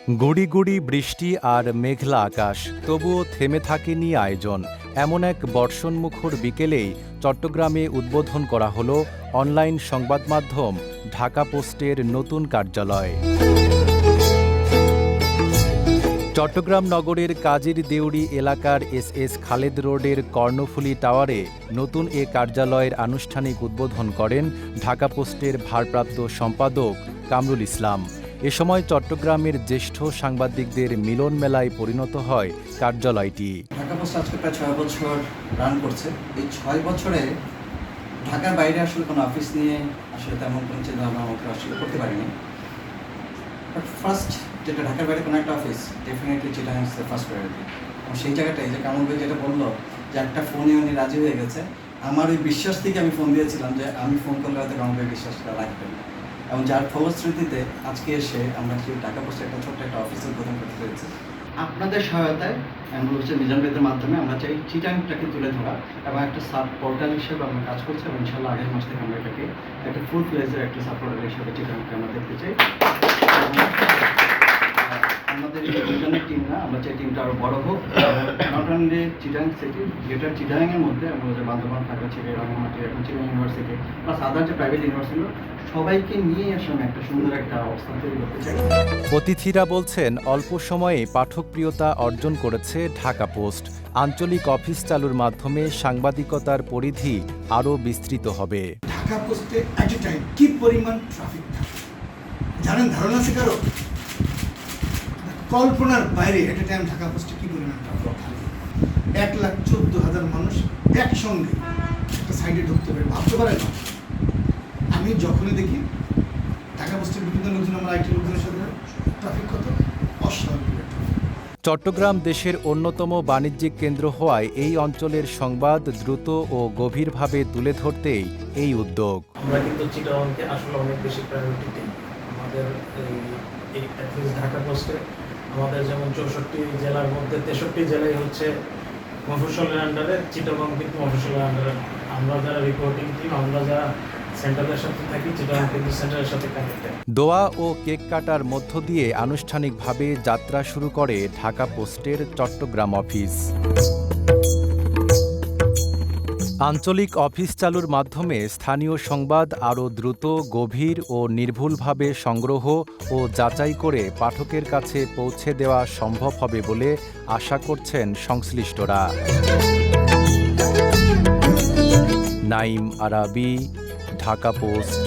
গুড়ি গুড়ি বৃষ্টি আর মেঘলা আকাশ, তবুও থেমে থাকেনি আয়োজন। এমন এক বর্ষণমুখর বিকেলেই চট্টগ্রামে উদ্বোধন করা হলো অনলাইন সংবাদ মাধ্যম ঢাকা পোস্টের নতুন কার্যালয়। চট্টগ্রাম নগরের কাজীর দেউড়ি এলাকার এস খালেদ রোডের কর্ণফুলী টাওয়ারে নতুন এ কার্যালয়ের আনুষ্ঠানিক উদ্বোধন করেন ঢাকা পোস্টের ভারপ্রাপ্ত সম্পাদক কামরুল ইসলাম। এ সময় চট্টগ্রামের জ্যেষ্ঠ সাংবাদিকদের মিলন মেলায় পরিণত হয় কার্যালয়টি। ঢাকা পোস্ট আজকে প্রায় 6 বছর রান করছে। এই 6 বছরে ঢাকার বাইরে আসলে কোনো অফিস নিয়ে আসলে তেমন কোনো চিন্তা আমরা আসলে করতে পারিনি। বাট ফার্স্ট যেটা ঢাকার বাইরে কোনো একটা অফিস ডেফিনেটলি যেটা হচ্ছে ফার্স্ট প্রায়োরিটি। এবং সেই জায়গাটাই যে কামরুল ভাই যেটা বললো যে একটা ফোনে উনি রাজি হয়ে গেছে, আমার ওই বিশ্বাস থেকে আমি ফোন দিয়েছিলাম যে আমি ফোন করলে হয়তো কামরুল ভাই বিশ্বাসটা রাখবেন, এবং যার ফলশ্রুতিতে আজকে এসে আমরা সেই ঢাকা পোস্টে একটা ছোট্ট একটা অফিস উদ্বোধন করতে পেরেছি। আপনাদের সহায়তায় আমরা মিজান ভাইদের মাধ্যমে আমরা চাই চিটাংটাকে তুলে ধরা এবং একটা সাব পোর্টাল হিসেবে আমরা কাজ করছি, এবং ইনশাল্লাহ আগের মাস থেকে আমরা এটাকে একটা ফুল ফ্লেজের একটা সাব পোর্টাল হিসেবে চিটাংকে আমরা দেখতে চাই। আমাদের এই দুজনের টিম না, আমরা চাই টিমটা আরও বড় হোক। Not only Chittagong city, greater চিটাংয়ের মধ্যে আমরা যে বান্দরবান, ঢাকা থেকে রাঙামাটি, এখন চিটাং ইউনিভার্সিটি প্লাস আদার যে প্রাইভেট ইউনিভার্সিটি সবাইকে নিয়ে আসলে একটা সুন্দর একটা অবস্থান তৈরি করতে চাই। অতিথিরা বলছেন, অল্প সময়ে পাঠকপ্রিয়তা অর্জন করেছে ঢাকা পোস্ট। আঞ্চলিক অফিস চালুর মাধ্যমে সাংবাদিকতার পরিধি আরও বিস্তৃত হবে। ঢাকা পোস্টে অ্যাট এ টাইম কি পরিমাণ ট্রাফিক থাকে জানেন? ধারণা আছে কারো? কল্পনার বাইরে অ্যাট এ টাইম ঢাকা পোস্টে কি পরিমাণ ট্রাফিক থাকে। 1,14,000 মানুষ একসঙ্গে একটা সাইডে ঢুকতে পারে, ভাবতে পারে না। আমি যখনই দেখি ঢাকা পোস্টের বিভিন্ন লোকজন, আমার আইটি লোকজনের সাথে ট্রাফিক কত অস্বাভাবিক। চট্টগ্রাম দেশের অন্যতম বাণিজ্যিক কেন্দ্র হওয়ায় এই অঞ্চলের সংবাদ দ্রুত ও গভীরভাবে তুলে ধরতেই এই উদ্যোগ। আমরা কিন্তু চিটাগংকে আসলে অনেক বেশি প্রায়োরিটি দিই। আমাদের এই ঢাকা পোস্টে আমাদের যেমন 64 জেলার মধ্যে 63 জেলায় হচ্ছে মফস্বলের আন্ডারে, চিটাগং কিন্তু মফস্বলের আন্ডারে। আমরা যারা রিপোর্টিং টিম, আমরা যারা সেন্টারের সাথে থাকি, চিটাগং কিন্তু সেন্টারের সাথে কানেক্টেড। দোয়া ও কেক কাটার মধ্য দিয়ে আনুষ্ঠানিকভাবে যাত্রা শুরু করে ঢাকা পোস্টের চট্টগ্রাম অফিস। আঞ্চলিক অফিস চালুর মাধ্যমে স্থানীয় সংবাদ আরও দ্রুত, গভীর ও নির্ভুলভাবে সংগ্রহ ও যাচাই করে পাঠকের কাছে পৌঁছে দেওয়া সম্ভব হবে বলে আশা করছেন সংশ্লিষ্টরা। নাইম আরাবী, ঢাকা পোস্ট।